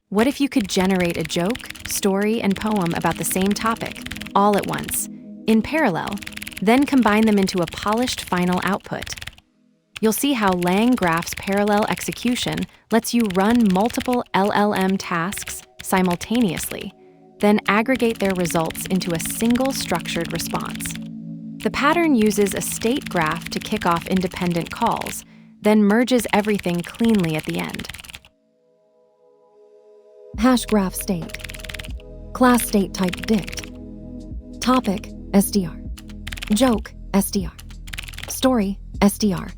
What if you could generate a joke, story, and poem about the same topic, all at once, in parallel, then combine them into a polished final output? You'll see how LangGraph's parallel execution lets you run multiple LLM tasks simultaneously, then aggregate their results into a single structured response. The pattern uses a state graph to kick off independent calls, then merges everything cleanly at the end. Hash graph state. Class state TypedDict. Topic SDR. Joke SDR. Story SDR.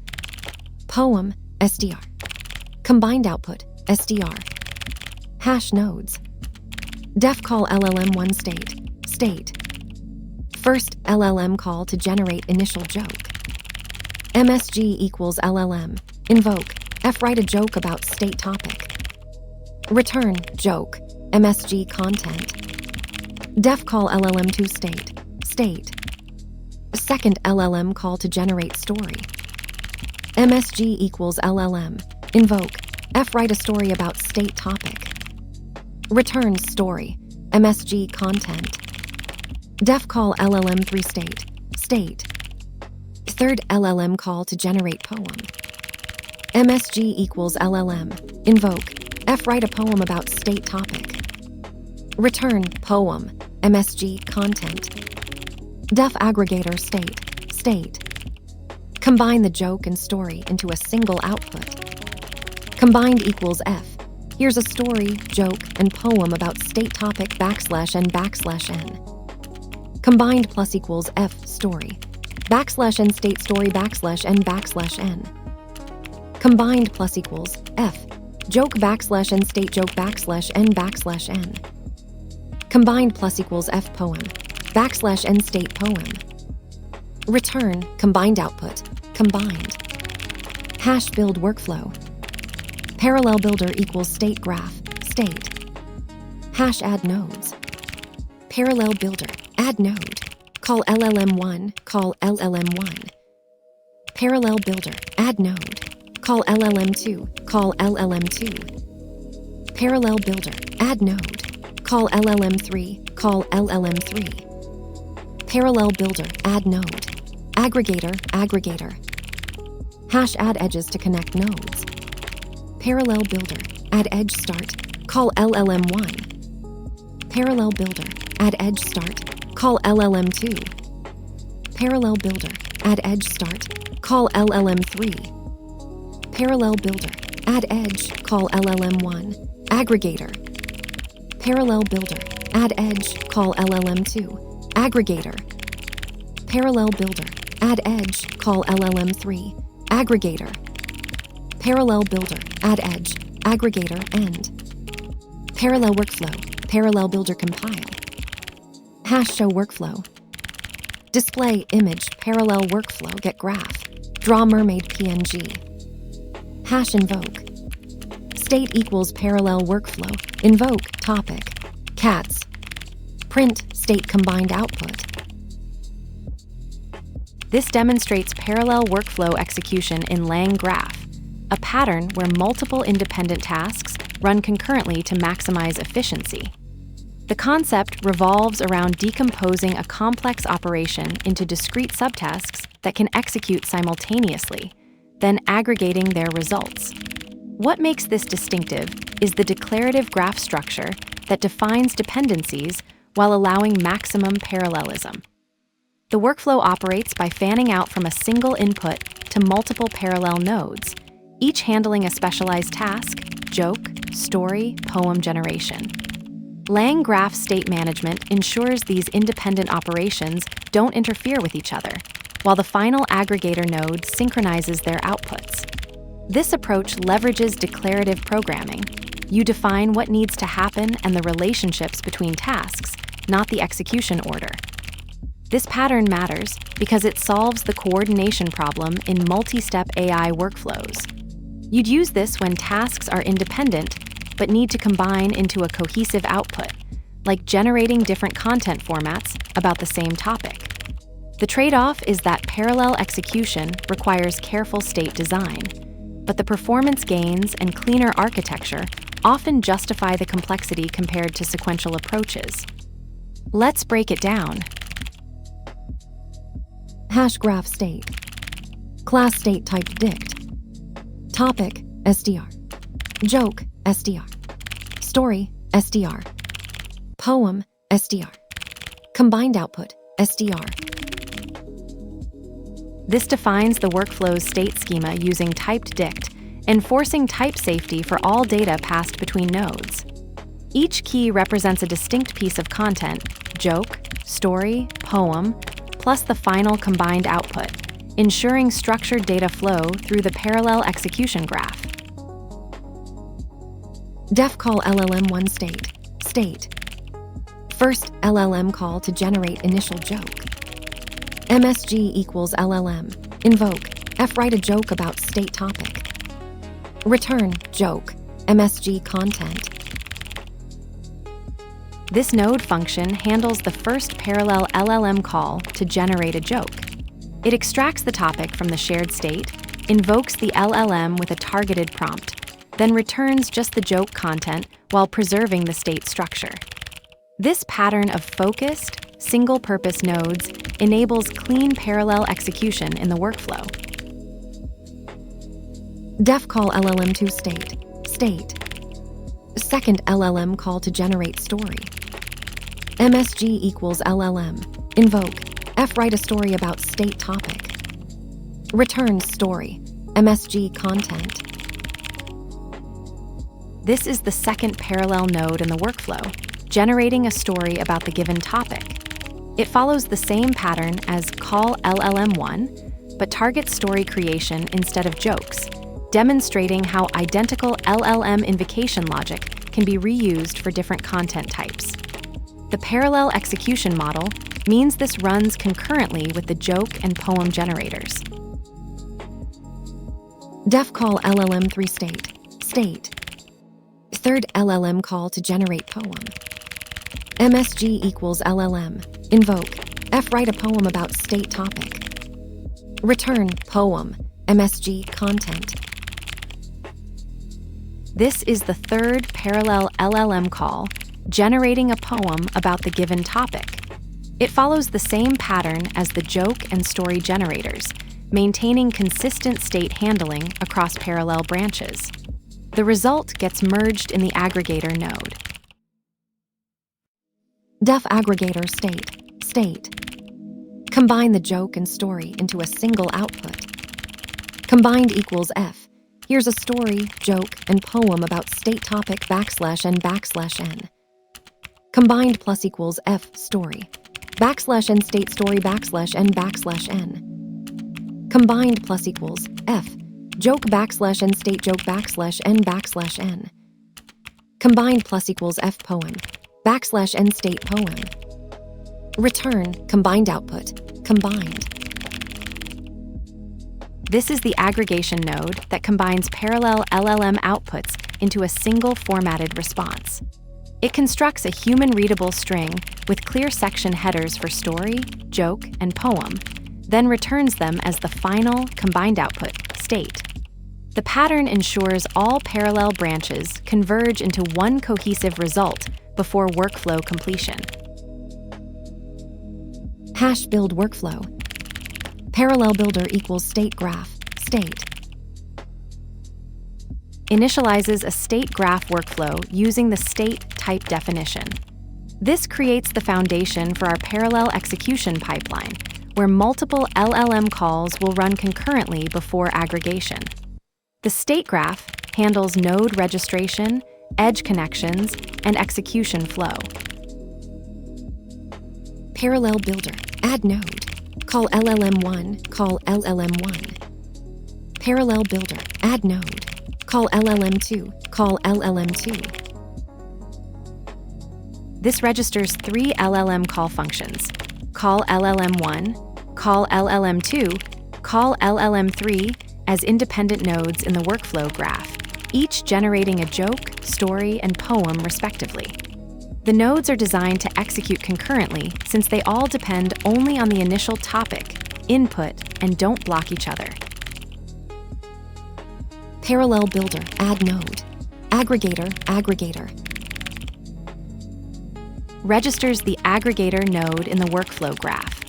Poem SDR. Combined output SDR. Hash nodes. Def call LLM1 state. First LLM call to generate initial joke. MSG equals LLM. Invoke. Write a joke about state topic. Return joke. MSG content. Def call LLM2 state. Second LLM call to generate story. MSG equals LLM. Invoke. Write a story about state topic. Return story. MSG content. Def call LLM3 state. Third LLM call to generate poem. MSG equals LLM. Invoke. Write a poem about state topic. Return poem. MSG content. Def aggregator state. Combine the joke and story into a single output. Combined equals F. Here's a story, joke, and poem about state topic \n\n. Combined plus equals F story. \n state story \n/n. Combined plus equals F. Joke \n state joke \n/n. Combined plus equals F poem. \n state poem. Return combined output. Combined. Hash build workflow. Parallel builder equals state graph. State. Hash add nodes. Parallel builder. Add node. Call LLM1. Call LLM1. Parallel builder. Add node. Call LLM2. Call LLM2. Parallel builder. Add node. Call LLM3. Call LLM3. Parallel builder. Add node. Aggregator. Hash add edges to connect nodes. Parallel builder. Add edge start. Call LLM1. Parallel builder. Add edge start. Call LLM2. Parallel builder. Add edge start. Call LLM3. Parallel builder. Add edge. Call LLM1. Aggregator. Parallel builder. Add edge. Call LLM2. Aggregator. Parallel builder. Add edge. Call LLM3. Aggregator. Parallel builder. Add edge. Aggregator. End. Parallel workflow. Parallel builder compile. Hash show workflow. Display image parallel workflow get graph. Draw mermaid PNG. Hash invoke. State equals parallel workflow. Invoke topic. Cats. Print state combined output. This demonstrates parallel workflow execution in LangGraph, a pattern where multiple independent tasks run concurrently to maximize efficiency. The concept revolves around decomposing a complex operation into discrete subtasks that can execute simultaneously, then aggregating their results. What makes this distinctive is the declarative graph structure that defines dependencies while allowing maximum parallelism. The workflow operates by fanning out from a single input to multiple parallel nodes, each handling a specialized task, joke, story, poem generation. LangGraph state management ensures these independent operations don't interfere with each other, while the final aggregator node synchronizes their outputs. This approach leverages declarative programming. You define what needs to happen and the relationships between tasks, not the execution order. This pattern matters because it solves the coordination problem in multi-step AI workflows. You'd use this when tasks are independent but need to combine into a cohesive output, like generating different content formats about the same topic. The trade-off is that parallel execution requires careful state design, but the performance gains and cleaner architecture often justify the complexity compared to sequential approaches. Let's break it down. Hash graph state. Class state TypedDict. Topic, SDR. Joke, SDR. Story, SDR. Poem, SDR. Combined output, SDR. This defines the workflow's state schema using TypedDict, enforcing type safety for all data passed between nodes. Each key represents a distinct piece of content, joke, story, poem, plus the final combined output, ensuring structured data flow through the parallel execution graph. Def call LLM1 state. State. First LLM call to generate initial joke. MSG equals LLM. Invoke. Write a joke about state topic. Return joke. MSG content. This node function handles the first parallel LLM call to generate a joke. It extracts the topic from the shared state, invokes the LLM with a targeted prompt, then returns just the joke content while preserving the state structure. This pattern of focused, single-purpose nodes enables clean parallel execution in the workflow. Def call LLM2 state. State. Second LLM call to generate story. MSG equals LLM. Invoke. Write a story about state topic. Return story. MSG content. This is the second parallel node in the workflow, generating a story about the given topic. It follows the same pattern as call LLM1, but targets story creation instead of jokes, demonstrating how identical LLM invocation logic can be reused for different content types. The parallel execution model means this runs concurrently with the joke and poem generators. Def call LLM3 state. State. Third LLM call to generate poem. MSG equals LLM. Invoke. Write a poem about state topic. Return poem. MSG content. This is the third parallel LLM call, generating a poem about the given topic. It follows the same pattern as the joke and story generators, maintaining consistent state handling across parallel branches. The result gets merged in the aggregator node. Def aggregator state. State. Combine the joke and story into a single output. Combined equals F. Here's a story, joke, and poem about state topic \n\n. Combined plus equals F story. \n state story \n\n. Combined plus equals F. Joke \n state joke \n\n. Combined plus equals F poem. \n state poem. Return combined output. Combined. This is the aggregation node that combines parallel LLM outputs into a single formatted response. It constructs a human-readable string with clear section headers for story, joke, and poem, then returns them as the final combined output, state. The pattern ensures all parallel branches converge into one cohesive result before workflow completion. Hash build workflow. Parallel builder equals state graph, state. Initializes a state graph workflow using the state type definition. This creates the foundation for our parallel execution pipeline, where multiple LLM calls will run concurrently before aggregation. The state graph handles node registration, edge connections, and execution flow. Parallel builder, add node. Call LLM1, call LLM1. Parallel builder, add node. Call LLM2, call LLM2. This registers 3 LLM call functions: call LLM1, call LLM2, call LLM3 as independent nodes in the workflow graph, each generating a joke, story, and poem respectively. The nodes are designed to execute concurrently since they all depend only on the initial topic, input, and don't block each other. Parallel builder, add node. aggregator. Registers the aggregator node in the workflow graph.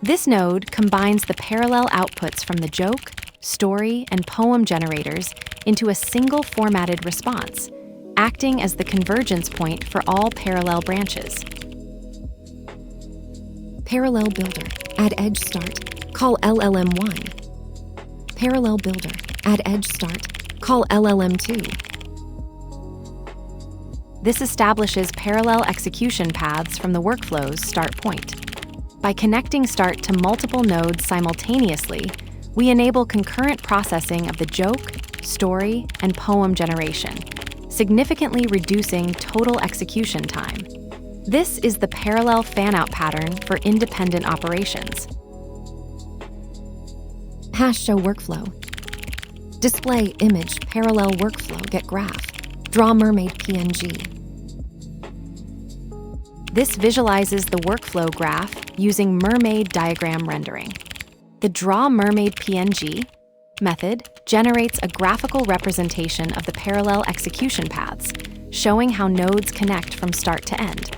This node combines the parallel outputs from the joke, story, and poem generators into a single formatted response, acting as the convergence point for all parallel branches. Parallel builder, add edge start, call LLM1. Parallel builder, add edge start, call LLM2. This establishes parallel execution paths from the workflow's start point. By connecting start to multiple nodes simultaneously, we enable concurrent processing of the joke, story, and poem generation, significantly reducing total execution time. This is the parallel fan-out pattern for independent operations. Hash show workflow. Display image parallel workflow get graph. Draw mermaid PNG. This visualizes the workflow graph using mermaid diagram rendering. The Draw Mermaid PNG method generates a graphical representation of the parallel execution paths, showing how nodes connect from start to end,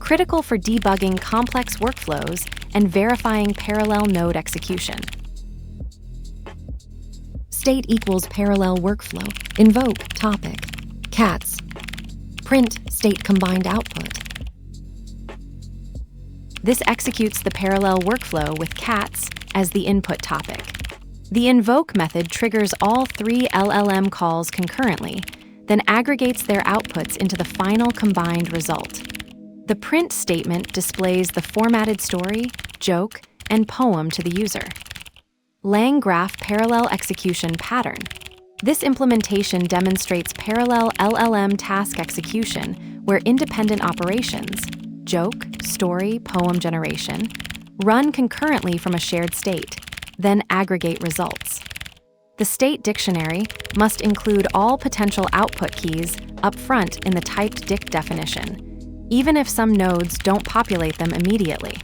critical for debugging complex workflows and verifying parallel node execution. State equals parallel workflow. Invoke topic. Cats. Print state combined output. This executes the parallel workflow with cats as the input topic. The invoke method triggers all 3 LLM calls concurrently, then aggregates their outputs into the final combined result. The print statement displays the formatted story, joke, and poem to the user. LangGraph parallel execution pattern. This implementation demonstrates parallel LLM task execution where independent operations, joke, story, poem generation, run concurrently from a shared state, then aggregate results. The state dictionary must include all potential output keys up front in the TypedDict definition, even if some nodes don't populate them immediately.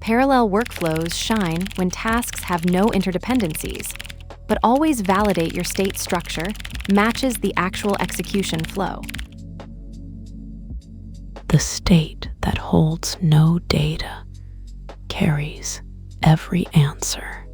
Parallel workflows shine when tasks have no interdependencies, but always validate your state structure matches the actual execution flow. The state that holds no data carries every answer.